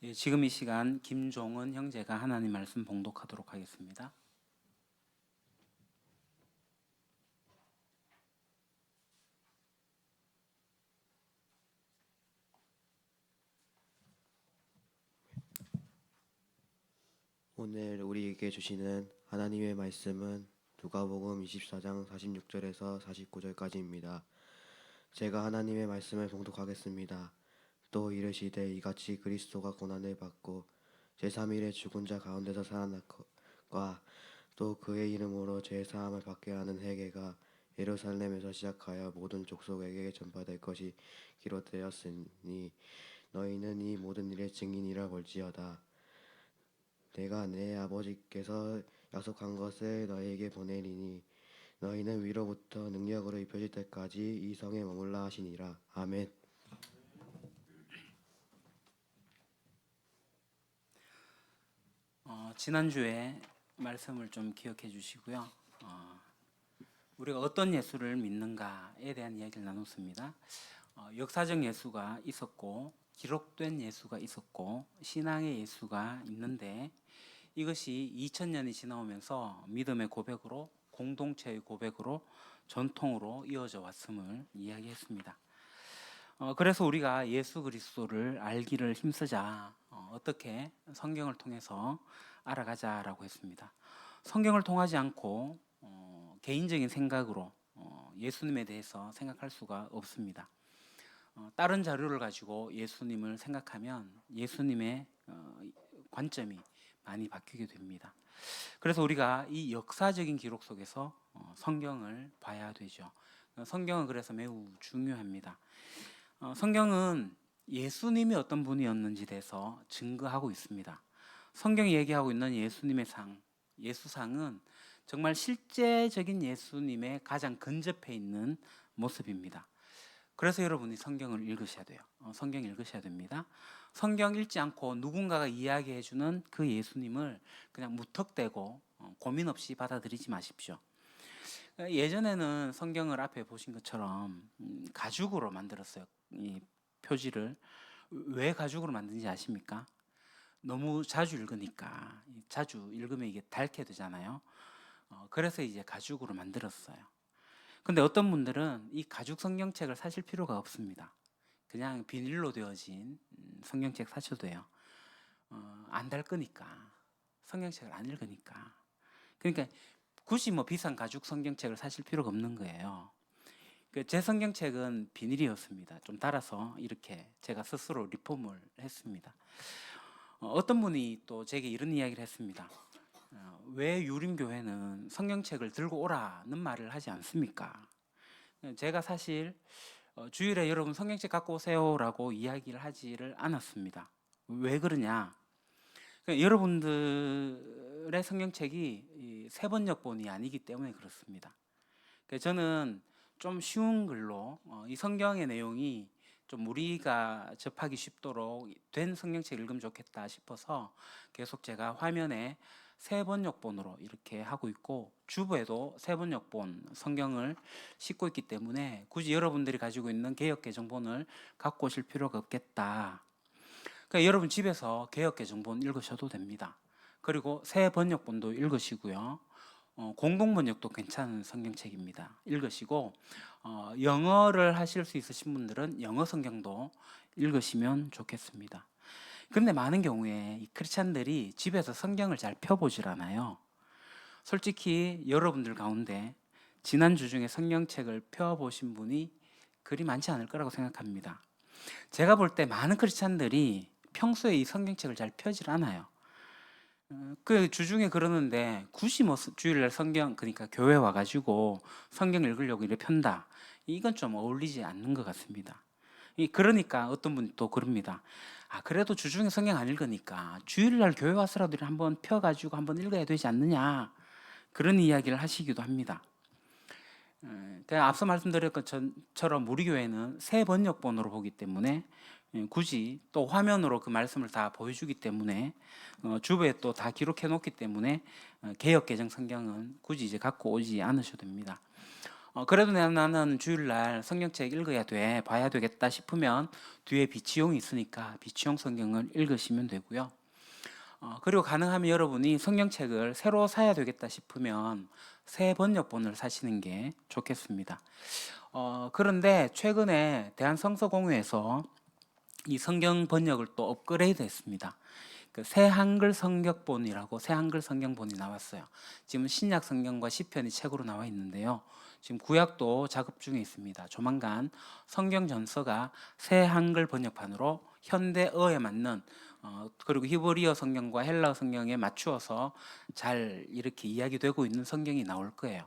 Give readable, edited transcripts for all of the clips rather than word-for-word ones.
예, 지금 이 시간 김종은 형제가 하나님 말씀 봉독하도록 하겠습니다. 오늘 우리에게 주시는 하나님의 말씀은 누가복음 24장 46절에서 49절까지입니다. 제가 하나님의 말씀을 봉독하겠습니다. 또 이르시되 이같이 그리스도가 고난을 받고 제3일에 죽은 자 가운데서 살아났과 또 그의 이름으로 죄사함을 받게 하는 회개가 예루살렘에서 시작하여 모든 족속에게 전파될 것이 기록되었으니 너희는 이 모든 일의 증인이라 볼지어다. 내가 내 아버지께서 약속한 것을 너희에게 보내리니 너희는 위로부터 능력으로 입혀질 때까지 이 성에 머물라 하시니라. 아멘. 지난주에 말씀을 좀 기억해 주시고요. 우리가 어떤 예수를 믿는가에 대한 이야기를 나눴습니다. 역사적 예수가 있었고 기록된 예수가 있었고 신앙의 예수가 있는데 이것이 2000년이 지나오면서 믿음의 고백으로 공동체의 고백으로 전통으로 이어져 왔음을 이야기했습니다. 그래서 우리가 예수 그리스도를 알기를 힘쓰자. 어떻게 성경을 통해서 알아가자라고 했습니다. 성경을 통하지 않고 개인적인 생각으로 예수님에 대해서 생각할 수가 없습니다. 다른 자료를 가지고 예수님을 생각하면 예수님의 관점이 많이 바뀌게 됩니다. 그래서 우리가 이 역사적인 기록 속에서 성경을 봐야 되죠. 성경은 그래서 매우 중요합니다. 성경은 예수님이 어떤 분이었는지 대해서 증거하고 있습니다. 성경이 얘기하고 있는 예수님의 상, 예수상은 정말 실제적인 예수님의 가장 근접해 있는 모습입니다. 그래서 여러분이 성경을 읽으셔야 돼요. 성경 읽으셔야 됩니다. 성경 읽지 않고 누군가가 이야기해주는 그 예수님을 그냥 무턱대고 고민 없이 받아들이지 마십시오. 예전에는 성경을 앞에 보신 것처럼 가죽으로 만들었어요. 이 표지를. 왜 가죽으로 만든지 아십니까? 너무 자주 읽으니까, 자주 읽으면 이게 닳게 되잖아요. 그래서 이제 가죽으로 만들었어요. 근데 어떤 분들은 이 가죽 성경책을 사실 필요가 없습니다. 그냥 비닐로 되어진 성경책 사셔도 돼요. 안 닳으니까, 성경책을 안 읽으니까. 그러니까 굳이 뭐 비싼 가죽 성경책을 사실 필요가 없는 거예요. 제 성경책은 비닐이었습니다. 좀 달아서 이렇게 제가 스스로 리폼을 했습니다. 어떤 분이 또 제게 이런 이야기를 했습니다. 왜 유림교회는 성경책을 들고 오라는 말을 하지 않습니까? 제가 사실 주일에 여러분 성경책 갖고 오세요라고 이야기를 하지를 않았습니다. 왜 그러냐? 여러분들의 성경책이 세번역본이 아니기 때문에 그렇습니다. 저는 좀 쉬운 글로 이 성경의 내용이 좀 우리가 접하기 쉽도록 된 성경책 읽으면 좋겠다 싶어서 계속 제가 화면에 세번역본으로 이렇게 하고 있고 주부에도 세번역본 성경을 싣고 있기 때문에 굳이 여러분들이 가지고 있는 개역개정본을 갖고 오실 필요가 없겠다. 그러니까 여러분 집에서 개역개정본 읽으셔도 됩니다. 그리고 세번역본도 읽으시고요. 공동번역도 괜찮은 성경책입니다. 읽으시고 영어를 하실 수 있으신 분들은 영어 성경도 읽으시면 좋겠습니다. 근데 많은 경우에 이 크리스찬들이 집에서 성경을 잘 펴보질 않아요. 솔직히 여러분들 가운데 지난주 중에 성경책을 펴보신 분이 그리 많지 않을 거라고 생각합니다. 제가 볼 때 많은 크리스찬들이 평소에 이 성경책을 잘 펴질 않아요. 그 주중에 그러는데 굳이 뭐 주일날 성경 그러니까 교회 와가지고 성경 읽으려고 이래 편다. 이건 좀 어울리지 않는 것 같습니다. 그러니까 어떤 분이 또 그럽니다. 그래도 주중에 성경 안 읽으니까 주일날 교회 와서라도 한번 펴가지고 한번 읽어야 되지 않느냐. 그런 이야기를 하시기도 합니다. 앞서 말씀드린 것처럼 우리 교회는 새 번역본으로 보기 때문에 굳이 또 화면으로 그 말씀을 다 보여주기 때문에 주부에 또 다 기록해 놓기 때문에 개역 개정 성경은 굳이 이제 갖고 오지 않으셔도 됩니다. 그래도 나는 주일날 성경책 읽어야 돼, 봐야 되겠다 싶으면 뒤에 비치용이 있으니까 비치용 성경을 읽으시면 되고요. 그리고 가능하면 여러분이 성경책을 새로 사야 되겠다 싶으면 새 번역본을 사시는 게 좋겠습니다. 그런데 최근에 대한성서공회에서 이 성경 번역을 또 업그레이드 했습니다. 그 새 한글 성경본이라고 새 한글 성경본이 나왔어요. 지금 신약 성경과 시편이 책으로 나와 있는데요. 지금 구약도 작업 중에 있습니다. 조만간 성경 전서가 새 한글 번역판으로 현대어에 맞는 그리고 히브리어 성경과 헬라어 성경에 맞추어서 잘 이렇게 이야기되고 있는 성경이 나올 거예요.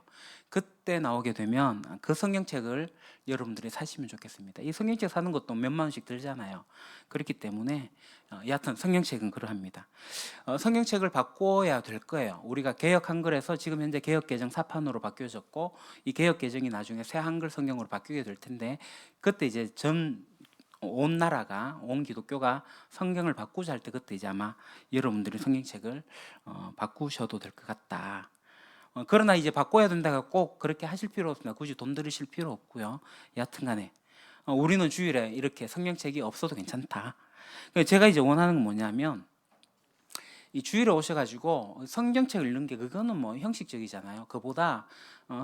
그때 나오게 되면 그 성경책을 여러분들이 사시면 좋겠습니다. 이 성경책 사는 것도 몇만 원씩 들잖아요. 그렇기 때문에 여하튼 성경책은 그러합니다. 성경책을 바꿔야 될 거예요. 우리가 개역 한글에서 지금 현재 개역 개정 4판으로 바뀌어졌고 이 개역 개정이 나중에 새 한글 성경으로 바뀌게 될 텐데 그때 이제 온 나라가 온 기독교가 성경을 바꾸자 할 때 그때 이제 아마 여러분들이 성경책을 바꾸셔도 될 것 같다. 그러나 이제 바꿔야 된다고 꼭 그렇게 하실 필요 없습니다. 굳이 돈 들이실 필요 없고요. 여하튼간에 우리는 주일에 이렇게 성경책이 없어도 괜찮다. 제가 이제 원하는 건 뭐냐면 이 주일에 오셔가지고 성경책을 읽는 게 그거는 뭐 형식적이잖아요. 그보다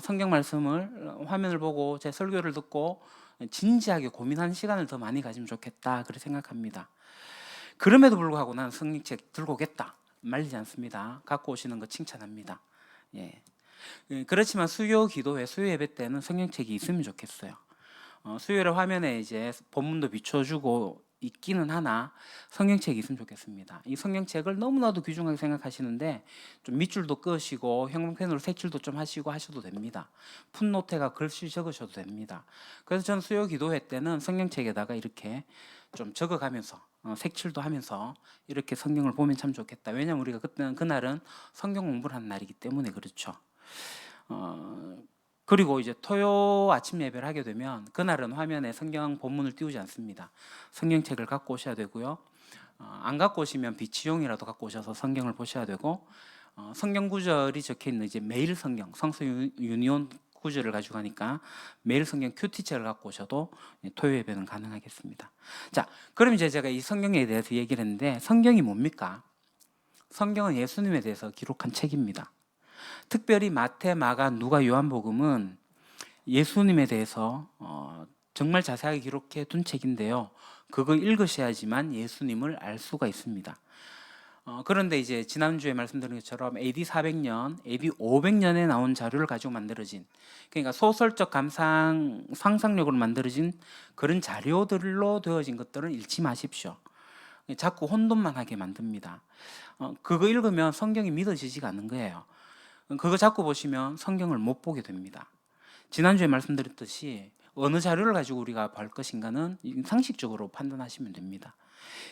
성경 말씀을 화면을 보고 제 설교를 듣고 진지하게 고민하는 시간을 더 많이 가지면 좋겠다 그렇게 생각합니다. 그럼에도 불구하고 나는 성경책 들고 오겠다 말리지 않습니다. 갖고 오시는 거 칭찬합니다. 예. 그렇지만 수요 기도회, 수요 예배 때는 성경책이 있으면 좋겠어요. 수요일에 화면에 이제 본문도 비춰주고 있기는 하나 성경책이 있으면 좋겠습니다. 이 성경책을 너무나도 귀중하게 생각하시는데 좀 밑줄도 끄시고 형광펜으로 색칠도 좀 하시고 하셔도 됩니다. 풋노트에가 글씨 적으셔도 됩니다. 그래서 저는 수요 기도회 때는 성경책에다가 이렇게 좀 적어가면서 색칠도 하면서 이렇게 성경을 보면 참 좋겠다. 왜냐하면 우리가 그날은 성경 공부를 하는 날이기 때문에 그렇죠. 그리고 이제 토요 아침 예배를 하게 되면 그날은 화면에 성경 본문을 띄우지 않습니다. 성경책을 갖고 오셔야 되고요. 안 갖고 오시면 비치용이라도 갖고 오셔서 성경을 보셔야 되고 성경 구절이 적혀 있는 이제 매일 성경 성서 유니온 구절을 가지고 가니까 매일 성경 큐티책을 갖고 오셔도 토요 예배는 가능하겠습니다. 자, 그럼 이제 제가 이 성경에 대해서 얘기를 했는데 성경이 뭡니까? 성경은 예수님에 대해서 기록한 책입니다. 특별히 마태, 마가, 누가, 요한복음은 예수님에 대해서 정말 자세하게 기록해 둔 책인데요. 그거 읽으셔야지만 예수님을 알 수가 있습니다. 그런데 이제 지난주에 말씀드린 것처럼 AD 400년, AD 500년에 나온 자료를 가지고 만들어진, 그러니까 소설적 상상력으로 만들어진 그런 자료들로 되어진 것들은 읽지 마십시오. 자꾸 혼돈만 하게 만듭니다. 그거 읽으면 성경이 믿어지지가 않는 거예요. 그거 자꾸 보시면 성경을 못 보게 됩니다. 지난주에 말씀드렸듯이 어느 자료를 가지고 우리가 볼 것인가는 상식적으로 판단하시면 됩니다.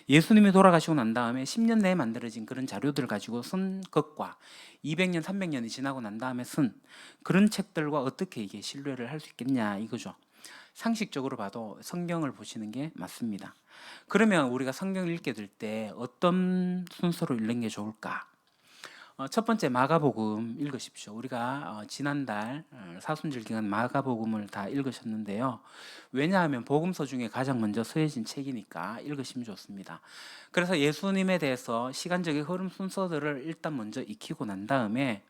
예수님이 돌아가시고 난 다음에 10년 내에 만들어진 그런 자료들을 가지고 쓴 것과 200년, 300년이 지나고 난 다음에 쓴 그런 책들과 어떻게 이게 신뢰를 할 수 있겠냐 이거죠. 상식적으로 봐도 성경을 보시는 게 맞습니다. 그러면 우리가 성경을 읽게 될 때 어떤 순서로 읽는 게 좋을까? 첫 번째 마가복음 읽으십시오. 우리가 지난달 사순절 기간 마가복음을 다 읽으셨는데요. 왜냐하면 복음서 중에 가장 먼저 쓰여진 책이니까 읽으시면 좋습니다. 그래서 예수님에 대해서 시간적인 흐름 순서들을 일단 먼저 익히고 난 다음에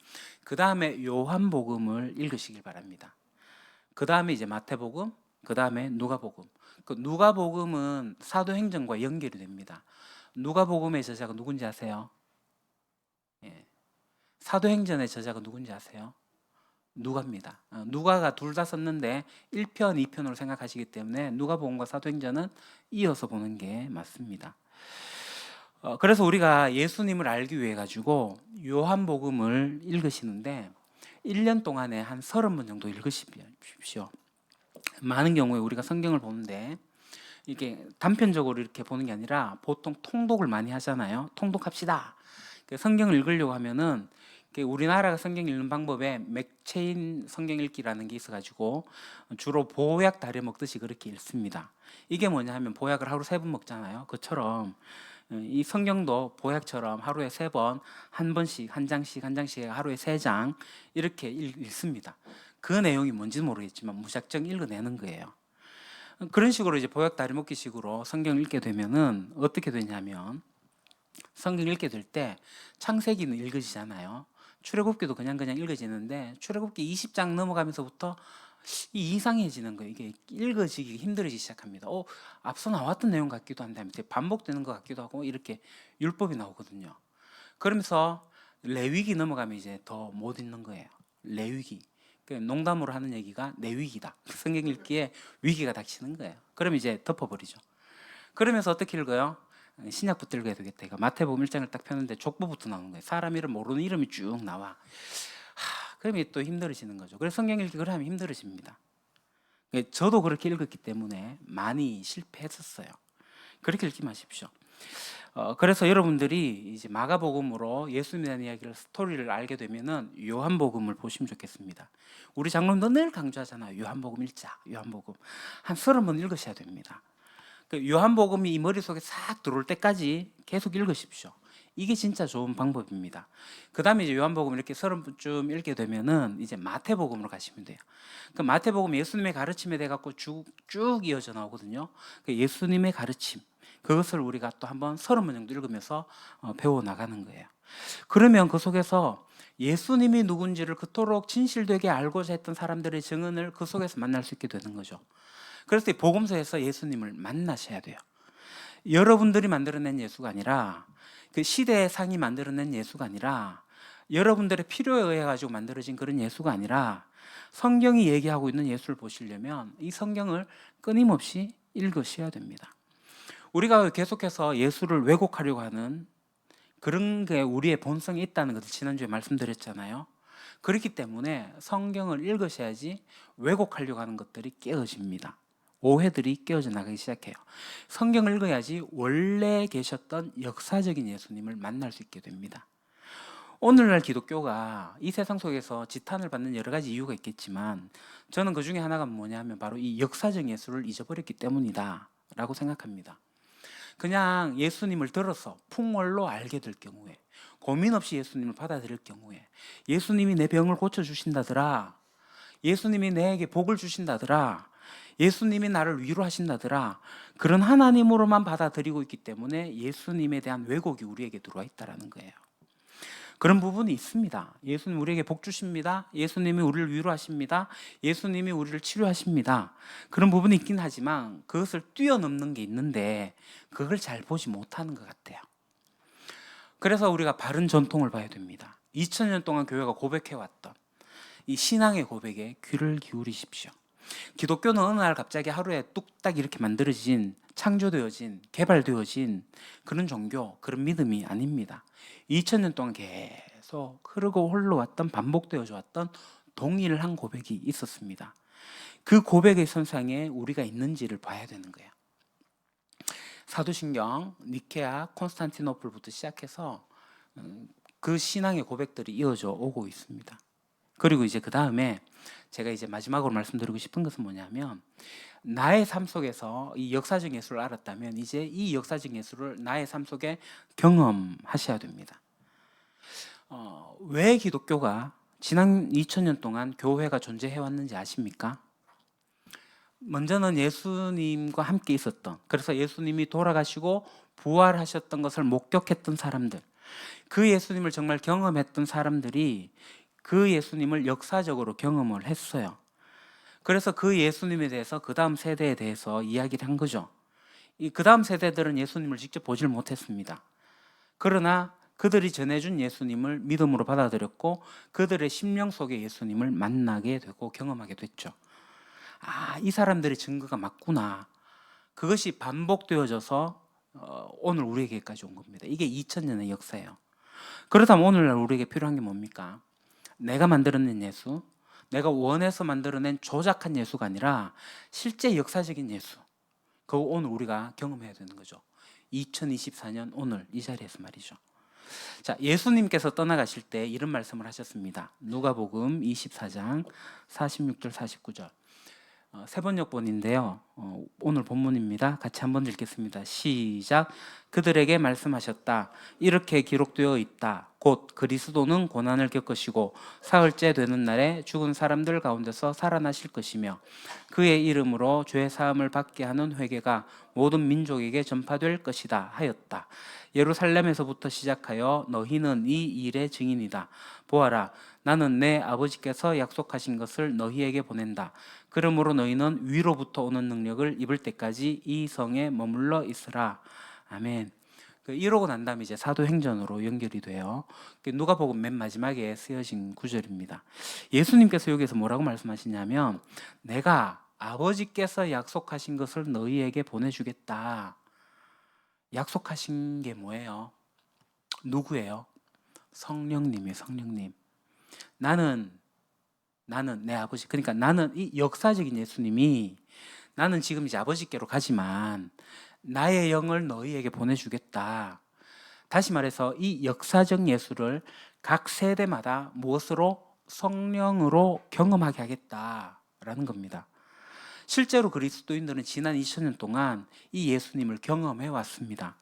그 다음에 요한복음을 읽으시길 바랍니다. 그 다음에 이제 마태복음, 그 다음에 누가복음. 그 누가복음은 사도행전과 연결이 됩니다. 누가복음의 저자가 누군지 아세요? 예. 사도행전의 저자가 누군지 아세요? 누가입니다. 누가가 둘 다 썼는데 1편, 2편으로 생각하시기 때문에 누가복음과 사도행전은 이어서 보는 게 맞습니다. 그래서 우리가 예수님을 알기 위해 가지고 요한복음을 읽으시는데 1년 동안에 한 30번 정도 읽으십시오. 많은 경우에 우리가 성경을 보는데 이게 단편적으로 이렇게 보는 게 아니라 보통 통독을 많이 하잖아요. 통독합시다. 성경을 읽으려고 하면은 우리나라가 성경 읽는 방법에 맥체인 성경 읽기라는 게 있어가지고 주로 보약 다려 먹듯이 그렇게 읽습니다. 이게 뭐냐 하면 보약을 하루 3번 먹잖아요. 그처럼 이 성경도 보약처럼 하루에 3번, 한 번씩, 한 장씩, 한 장씩 하루에 3장 이렇게 읽습니다. 그 내용이 뭔지는 모르겠지만 무작정 읽어내는 거예요. 그런 식으로 이제 보약 다리먹기식으로 성경을 읽게 되면은 어떻게 되냐면, 성경 읽게 될 때 창세기는 읽어지잖아요. 출애굽기도 그냥 읽어지는데 출애굽기 20장 넘어가면서부터 이상해지는 거예요. 이게 읽어지기 힘들어지기 시작합니다. 앞서 나왔던 내용 같기도 한데 반복되는 것 같기도 하고, 이렇게 율법이 나오거든요. 그러면서 레위기 넘어가면 이제 더 못 읽는 거예요. 레위기. 농담으로 하는 얘기가 내 위기다. 성경 읽기에 위기가 닥치는 거예요. 그럼 이제 덮어버리죠. 그러면서 어떻게 읽어요? 신약부터 읽어야 되겠다. 마태복음 1장을 딱 펴는데 족보부터 나오는 거예요. 사람 이름 모르는 이름이 쭉 나와. 그러면 또 힘들어지는 거죠. 그래서 성경 읽기 그러면 힘들어집니다. 저도 그렇게 읽었기 때문에 많이 실패했었어요. 그렇게 읽지 마십시오. 그래서 여러분들이 이제 마가복음으로 예수님에 대한 이야기를, 스토리를 알게 되면은 요한복음을 보시면 좋겠습니다. 우리 장로님도 늘 강조하잖아요. 요한복음 1장, 요한복음 한 30번 읽으셔야 됩니다. 요한복음이 이 머릿속에 싹 들어올 때까지 계속 읽으십시오. 이게 진짜 좋은 방법입니다. 그 다음에 이제 요한복음 이렇게 30번쯤 읽게 되면은 이제 마태복음으로 가시면 돼요. 그 마태복음 예수님의 가르침에 대해 갖고 쭉 이어져 나오거든요. 예수님의 가르침, 그것을 우리가 또 한번 30번 정도 읽으면서 배워 나가는 거예요. 그러면 그 속에서 예수님이 누군지를 그토록 진실되게 알고자 했던 사람들의 증언을 그 속에서 만날 수 있게 되는 거죠. 그래서 이 복음서에서 예수님을 만나셔야 돼요. 여러분들이 만들어낸 예수가 아니라, 그 시대의 상이 만들어낸 예수가 아니라, 여러분들의 필요에 의해 가지고 만들어진 그런 예수가 아니라, 성경이 얘기하고 있는 예수를 보시려면 이 성경을 끊임없이 읽으셔야 됩니다. 우리가 계속해서 예수를 왜곡하려고 하는 그런 게 우리의 본성에 있다는 것을 지난주에 말씀드렸잖아요. 그렇기 때문에 성경을 읽으셔야지 왜곡하려고 하는 것들이 깨어집니다. 오해들이 깨어져 나가기 시작해요. 성경을 읽어야지 원래 계셨던 역사적인 예수님을 만날 수 있게 됩니다. 오늘날 기독교가 이 세상 속에서 지탄을 받는 여러 가지 이유가 있겠지만, 저는 그 중에 하나가 뭐냐면 바로 이 역사적 예수를 잊어버렸기 때문이다 라고 생각합니다. 그냥 예수님을 들어서 풍월로 알게 될 경우에, 고민 없이 예수님을 받아들일 경우에, 예수님이 내 병을 고쳐주신다더라, 예수님이 내게 복을 주신다더라, 예수님이 나를 위로하신다더라, 그런 하나님으로만 받아들이고 있기 때문에 예수님에 대한 왜곡이 우리에게 들어와 있다는 거예요. 그런 부분이 있습니다. 예수님 우리에게 복 주십니다. 예수님이 우리를 위로하십니다. 예수님이 우리를 치료하십니다. 그런 부분이 있긴 하지만 그것을 뛰어넘는 게 있는데 그걸 잘 보지 못하는 것 같아요. 그래서 우리가 바른 전통을 봐야 됩니다. 2000년 동안 교회가 고백해왔던 이 신앙의 고백에 귀를 기울이십시오. 기독교는 어느 날 갑자기 하루에 뚝딱 이렇게 만들어진, 창조되어진, 개발되어진 그런 종교, 그런 믿음이 아닙니다. 2000년 동안 계속 흐르고 흘러왔던, 반복되어져 왔던 동일한 고백이 있었습니다. 그 고백의 선상에 우리가 있는지를 봐야 되는 거예요. 사도신경, 니케아, 콘스탄티노플부터 시작해서 그 신앙의 고백들이 이어져 오고 있습니다. 그리고 이제 그 다음에 제가 이제 마지막으로 말씀드리고 싶은 것은 뭐냐면, 나의 삶 속에서 이 역사적 예수를 알았다면 이제 이 역사적 예수를 나의 삶 속에 경험하셔야 됩니다. 왜 기독교가 지난 2000년 동안 교회가 존재해왔는지 아십니까? 먼저는 예수님과 함께 있었던, 그래서 예수님이 돌아가시고 부활하셨던 것을 목격했던 사람들, 그 예수님을 정말 경험했던 사람들이 그 예수님을 역사적으로 경험을 했어요. 그래서 그 예수님에 대해서 그 다음 세대에 대해서 이야기를 한 거죠. 그 다음 세대들은 예수님을 직접 보질 못했습니다. 그러나 그들이 전해준 예수님을 믿음으로 받아들였고 그들의 심령 속에 예수님을 만나게 되고 경험하게 됐죠. 이 사람들의 증거가 맞구나. 그것이 반복되어져서 오늘 우리에게까지 온 겁니다. 이게 2000년의 역사예요. 그렇다면 오늘날 우리에게 필요한 게 뭡니까? 내가 만들어낸 예수, 내가 원해서 만들어낸 조작한 예수가 아니라 실제 역사적인 예수, 그거 오늘 우리가 경험해야 되는 거죠. 2024년 오늘 이 자리에서 말이죠. 자, 예수님께서 떠나가실 때 이런 말씀을 하셨습니다. 누가복음 24장 46절 49절 세 번역본인데요. 오늘 본문입니다. 같이 한번 읽겠습니다. 시작. 그들에게 말씀하셨다. 이렇게 기록되어 있다. 곧 그리스도는 고난을 겪으시고 사흘째 되는 날에 죽은 사람들 가운데서 살아나실 것이며 그의 이름으로 죄 사함을 받게 하는 회개가 모든 민족에게 전파될 것이다 하였다. 예루살렘에서부터 시작하여 너희는 이 일의 증인이다. 보아라, 나는 내 아버지께서 약속하신 것을 너희에게 보낸다. 그러므로 너희는 위로부터 오는 능력을 입을 때까지 이 성에 머물러 있으라. 아멘. 이러고 난 다음에 이제 사도행전으로 연결이 돼요. 누가복음 맨 마지막에 쓰여진 구절입니다. 예수님께서 여기서 뭐라고 말씀하시냐면 내가 아버지께서 약속하신 것을 너희에게 보내주겠다. 약속하신 게 뭐예요? 누구예요? 성령님이에요. 성령님. 나는 내 아버지, 그러니까 나는 이 역사적인 예수님이 나는 지금 이제 아버지께로 가지만 나의 영을 너희에게 보내주겠다. 다시 말해서 이 역사적 예수를 각 세대마다 무엇으로? 성령으로 경험하게 하겠다라는 겁니다. 실제로 그리스도인들은 지난 2000년 동안 이 예수님을 경험해 왔습니다.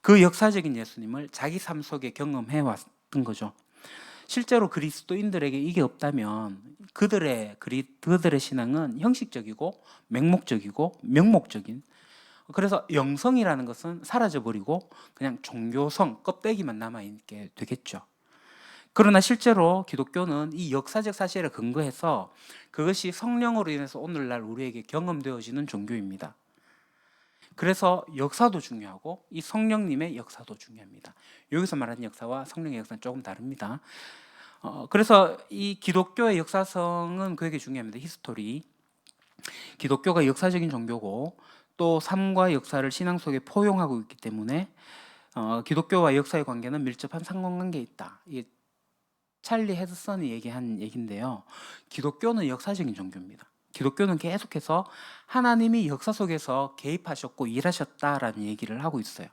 그 역사적인 예수님을 자기 삶 속에 경험해 왔던 거죠. 실제로 그리스도인들에게 이게 없다면 그들의 신앙은 형식적이고 맹목적이고 명목적인, 그래서 영성이라는 것은 사라져버리고 그냥 종교성 껍데기만 남아있게 되겠죠. 그러나 실제로 기독교는 이 역사적 사실에 근거해서 그것이 성령으로 인해서 오늘날 우리에게 경험되어지는 종교입니다. 그래서 역사도 중요하고 이 성령님의 역사도 중요합니다. 여기서 말하는 역사와 성령의 역사는 조금 다릅니다. 그래서 이 기독교의 역사성은 그에게 중요합니다. 히스토리. 기독교가 역사적인 종교고 또 삶과 역사를 신앙 속에 포용하고 있기 때문에 기독교와 역사의 관계는 밀접한 상관관계에 있다. 이게 찰리 헤드슨이 얘기한 얘기인데요. 기독교는 역사적인 종교입니다. 기독교는 계속해서 하나님이 역사 속에서 개입하셨고 일하셨다라는 얘기를 하고 있어요.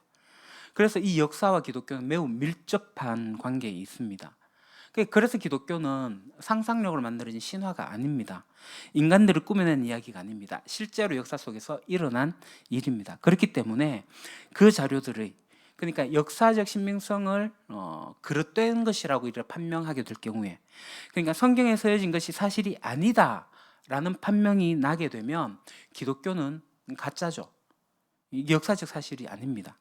그래서 이 역사와 기독교는 매우 밀접한 관계에 있습니다. 그래서 기독교는 상상력을 만들어진 신화가 아닙니다. 인간들을 꾸며낸 이야기가 아닙니다. 실제로 역사 속에서 일어난 일입니다. 그렇기 때문에 그 자료들의, 그러니까 역사적 신빙성을 그릇된 것이라고 이를 판명하게 될 경우에, 그러니까 성경에 쓰여진 것이 사실이 아니다라는 판명이 나게 되면 기독교는 가짜죠. 이게 역사적 사실이 아닙니다.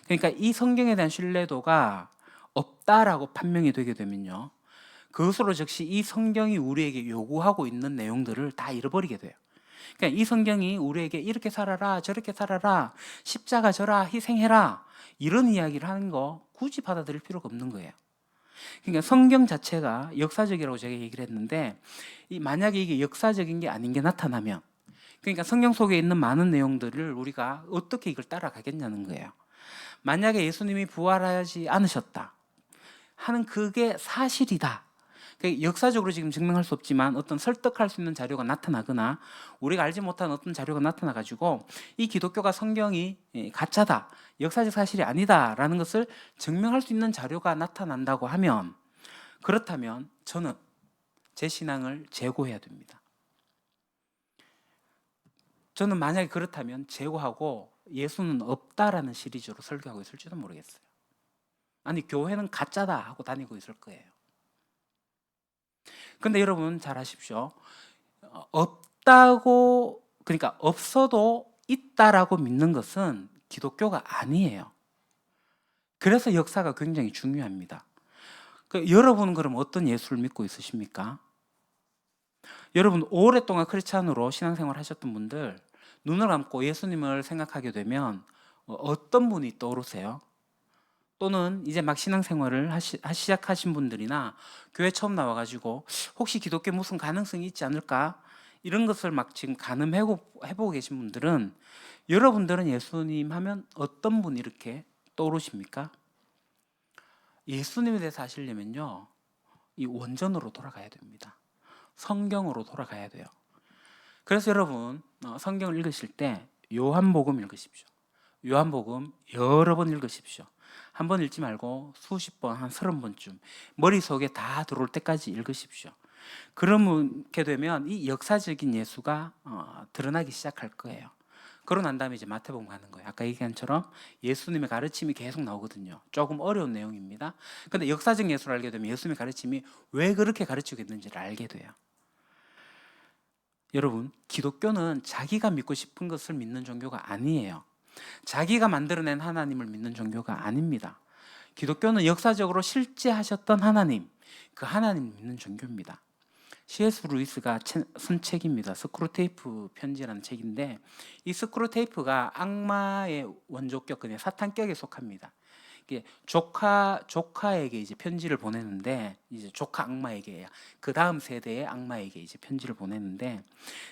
그러니까 이 성경에 대한 신뢰도가 없다라고 판명이 되게 되면요, 그것으로 즉시 이 성경이 우리에게 요구하고 있는 내용들을 다 잃어버리게 돼요. 그러니까 이 성경이 우리에게 이렇게 살아라, 저렇게 살아라, 십자가 져라, 희생해라, 이런 이야기를 하는 거 굳이 받아들일 필요가 없는 거예요. 그러니까 성경 자체가 역사적이라고 제가 얘기를 했는데, 만약에 이게 역사적인 게 아닌 게 나타나면, 그러니까 성경 속에 있는 많은 내용들을 우리가 어떻게 이걸 따라가겠냐는 거예요. 만약에 예수님이 부활하지 않으셨다 하는 그게 사실이다, 역사적으로 지금 증명할 수 없지만 어떤 설득할 수 있는 자료가 나타나거나 우리가 알지 못한 어떤 자료가 나타나 가지고 이 기독교가 성경이 가짜다, 역사적 사실이 아니다라는 것을 증명할 수 있는 자료가 나타난다고 하면, 그렇다면 저는 제 신앙을 재고해야 됩니다. 저는 만약에 그렇다면 재고하고 예수는 없다라는 시리즈로 설교하고 있을지도 모르겠어요. 아니, 교회는 가짜다 하고 다니고 있을 거예요. 근데 여러분 잘 아십시오. 없다고, 그러니까 없어도 있다라고 믿는 것은 기독교가 아니에요. 그래서 역사가 굉장히 중요합니다. 여러분은 그럼 어떤 예수를 믿고 있으십니까? 여러분 오랫동안 크리스찬으로 신앙생활 하셨던 분들, 눈을 감고 예수님을 생각하게 되면 어떤 분이 떠오르세요? 또는 이제 막 신앙생활을 시작하신 분들이나 교회 처음 나와가지고 혹시 기독교에 무슨 가능성이 있지 않을까, 이런 것을 막 지금 가늠해보고 계신 분들은, 여러분들은 예수님 하면 어떤 분이 이렇게 떠오르십니까? 예수님에 대해서 아시려면요, 이 원전으로 돌아가야 됩니다. 성경으로 돌아가야 돼요. 그래서 여러분 성경을 읽으실 때 요한복음 읽으십시오. 요한복음 여러 번 읽으십시오. 한 번 읽지 말고 수십 번, 한 30번쯤 머릿속에 다 들어올 때까지 읽으십시오. 그렇게 되면 이 역사적인 예수가 드러나기 시작할 거예요. 그러고 난 다음에 이제 마태복음 가는 거예요. 아까 얘기한 처럼 예수님의 가르침이 계속 나오거든요. 조금 어려운 내용입니다. 근데 역사적 예수를 알게 되면 예수님의 가르침이 왜 그렇게 가르치고 있는지를 알게 돼요. 여러분, 기독교는 자기가 믿고 싶은 것을 믿는 종교가 아니에요. 자기가 만들어낸 하나님을 믿는 종교가 아닙니다. 기독교는 역사적으로 실제 하셨던 하나님, 그 하나님을 믿는 종교입니다. C.S. 루이스가 쓴 책입니다. 스크루테이프 편지라는 책인데, 이 스크루테이프가 악마의 원조격, 그냥 사탄격에 속합니다. 이게 조카에게 이제 편지를 보내는데, 이제 조카 악마에게요. 그 다음 세대의 악마에게 이제 편지를 보내는데,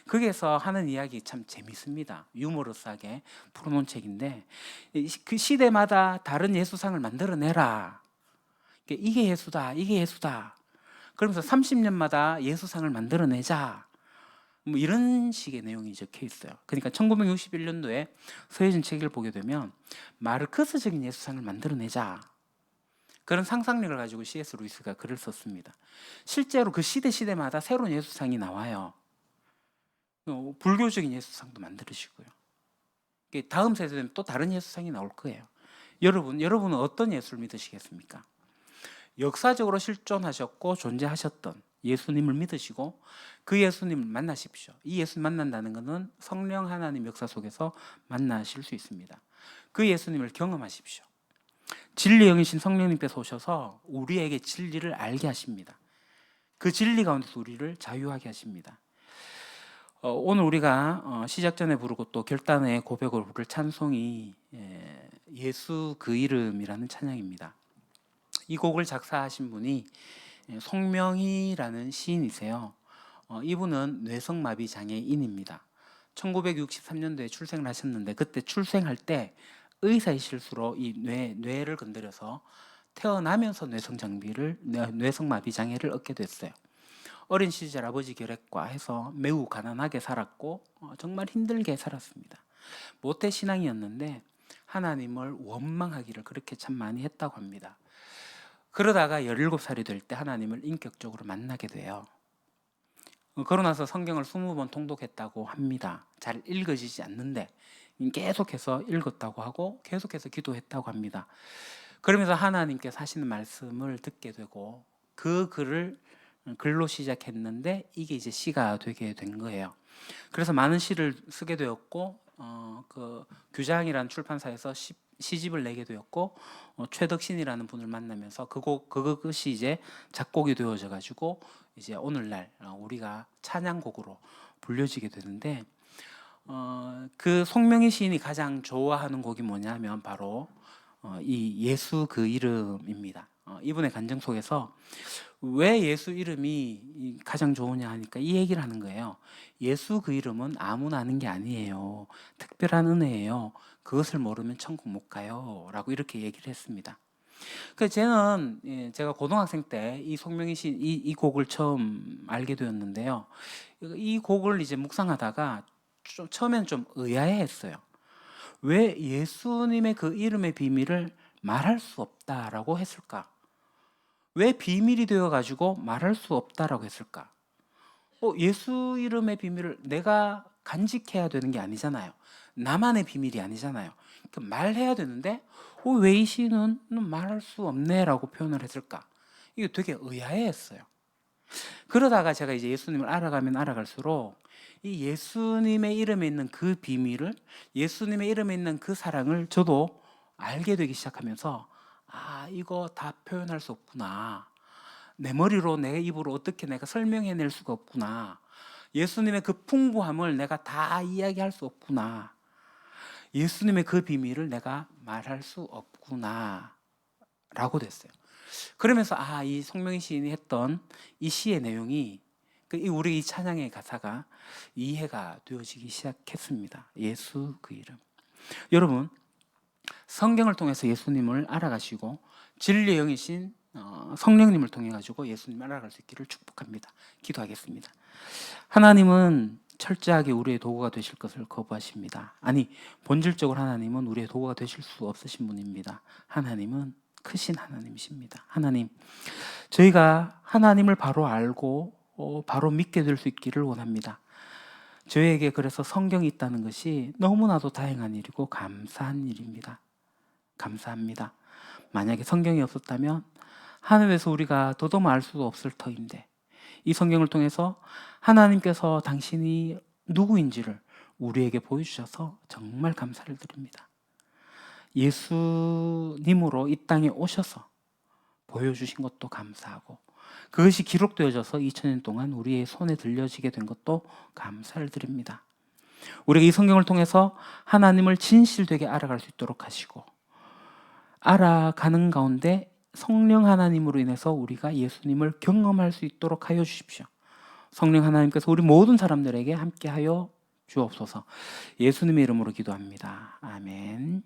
거기에서 하는 이야기 참 재밌습니다. 유머러스하게 풀어놓은 책인데, 그 시대마다 다른 예수상을 만들어내라. 이게 예수다, 이게 예수다. 그러면서 30년마다 예수상을 만들어내자. 뭐 이런 식의 내용이 적혀 있어요. 그러니까 1961년도에 서예진 책을 보게 되면 마르크스적인 예수상을 만들어내자. 그런 상상력을 가지고 C.S. 루이스가 글을 썼습니다. 실제로 그 시대마다 새로운 예수상이 나와요. 불교적인 예수상도 만들으시고요. 다음 세대 되면 또 다른 예수상이 나올 거예요. 여러분은 어떤 예수를 믿으시겠습니까? 역사적으로 실존하셨고 존재하셨던 예수님을 믿으시고 그 예수님을 만나십시오. 이 예수님 만난다는 것은 성령 하나님 역사 속에서 만나실 수 있습니다. 그 예수님을 경험하십시오. 진리 영이신 성령님께서 오셔서 우리에게 진리를 알게 하십니다. 그 진리 가운데서 우리를 자유하게 하십니다. 오늘 우리가 시작 전에 부르고 또 결단의 고백으로 부를 찬송이 예수 그 이름이라는 찬양입니다. 이 곡을 작사하신 분이 송명희라는 시인이세요. 이분은 뇌성마비 장애인입니다. 1963년도에 출생을 하셨는데 그때 출생할 때 의사의 실수로 이 뇌를 건드려서 태어나면서 뇌성마비 장애를 얻게 됐어요. 어린 시절 아버지 결핵과 해서 매우 가난하게 살았고 정말 힘들게 살았습니다. 모태 신앙이었는데 하나님을 원망하기를 그렇게 참 많이 했다고 합니다. 그러다가 17살이 될 때 하나님을 인격적으로 만나게 돼요. 그러고 나서 성경을 20번 통독했다고 합니다. 잘 읽어지지 않는데 계속해서 읽었다고 하고 계속해서 기도했다고 합니다. 그러면서 하나님께서 하시는 말씀을 듣게 되고 그 글로 시작했는데 이게 이제 시가 되게 된 거예요. 그래서 많은 시를 쓰게 되었고 그 규장이라는 출판사에서 시집을 내게 되었고 최덕신이라는 분을 만나면서 그것이 이제 작곡이 되어져 가지고 이제 오늘날 우리가 찬양곡으로 불려지게 되는데 그 송명희 시인이 가장 좋아하는 곡이 뭐냐면 바로 이 예수 그 이름입니다. 이분의 간증 속에서 왜 예수 이름이 가장 좋으냐 하니까 이 얘기를 하는 거예요. 예수 그 이름은 아무나 아는 게 아니에요. 특별한 은혜예요. 그것을 모르면 천국 못 가요. 라고 이렇게 얘기를 했습니다. 그래서 제가 고등학생 때 이 송명희 씨 이 곡을 처음 알게 되었는데요. 이 곡을 이제 묵상하다가 처음엔 좀 의아해했어요. 왜 예수님의 그 이름의 비밀을 말할 수 없다라고 했을까? 왜 비밀이 되어가지고 말할 수 없다라고 했을까? 예수 이름의 비밀을 내가 간직해야 되는 게 아니잖아요. 나만의 비밀이 아니잖아요. 말해야 되는데 왜 이 시인은 말할 수 없네라고 표현을 했을까? 이게 되게 의아해했어요. 그러다가 제가 이제 예수님을 알아가면 알아갈수록 이 예수님의 이름에 있는 그 비밀을, 예수님의 이름에 있는 그 사랑을 저도 알게 되기 시작하면서 이거 다 표현할 수 없구나. 내 머리로 내 입으로 어떻게 내가 설명해낼 수가 없구나. 예수님의 그 풍부함을 내가 다 이야기할 수 없구나. 예수님의 그 비밀을 내가 말할 수 없구나 라고 됐어요. 그러면서 이 송명희 시인이 했던 이 시의 내용이 우리 이 찬양의 가사가 이해가 되어지기 시작했습니다. 예수 그 이름. 여러분, 성경을 통해서 예수님을 알아가시고 진리의 영이신 성령님을 통해 가지고 예수님을 알아갈 수 있기를 축복합니다. 기도하겠습니다. 하나님은 철저하게 우리의 도구가 되실 것을 거부하십니다. 아니, 본질적으로 하나님은 우리의 도구가 되실 수 없으신 분입니다. 하나님은 크신 하나님이십니다. 하나님, 저희가 하나님을 바로 알고 바로 믿게 될 수 있기를 원합니다. 저에게 그래서 성경이 있다는 것이 너무나도 다행한 일이고 감사한 일입니다. 감사합니다. 만약에 성경이 없었다면 하늘에서 우리가 더도 말 수도 없을 터인데 이 성경을 통해서 하나님께서 당신이 누구인지를 우리에게 보여주셔서 정말 감사를 드립니다. 예수님으로 이 땅에 오셔서 보여주신 것도 감사하고 그것이 기록되어져서 2000년 동안 우리의 손에 들려지게 된 것도 감사를 드립니다. 우리가 이 성경을 통해서 하나님을 진실되게 알아갈 수 있도록 하시고 알아가는 가운데 성령 하나님으로 인해서 우리가 예수님을 경험할 수 있도록 하여 주십시오. 성령 하나님께서 우리 모든 사람들에게 함께하여 주옵소서. 예수님의 이름으로 기도합니다. 아멘.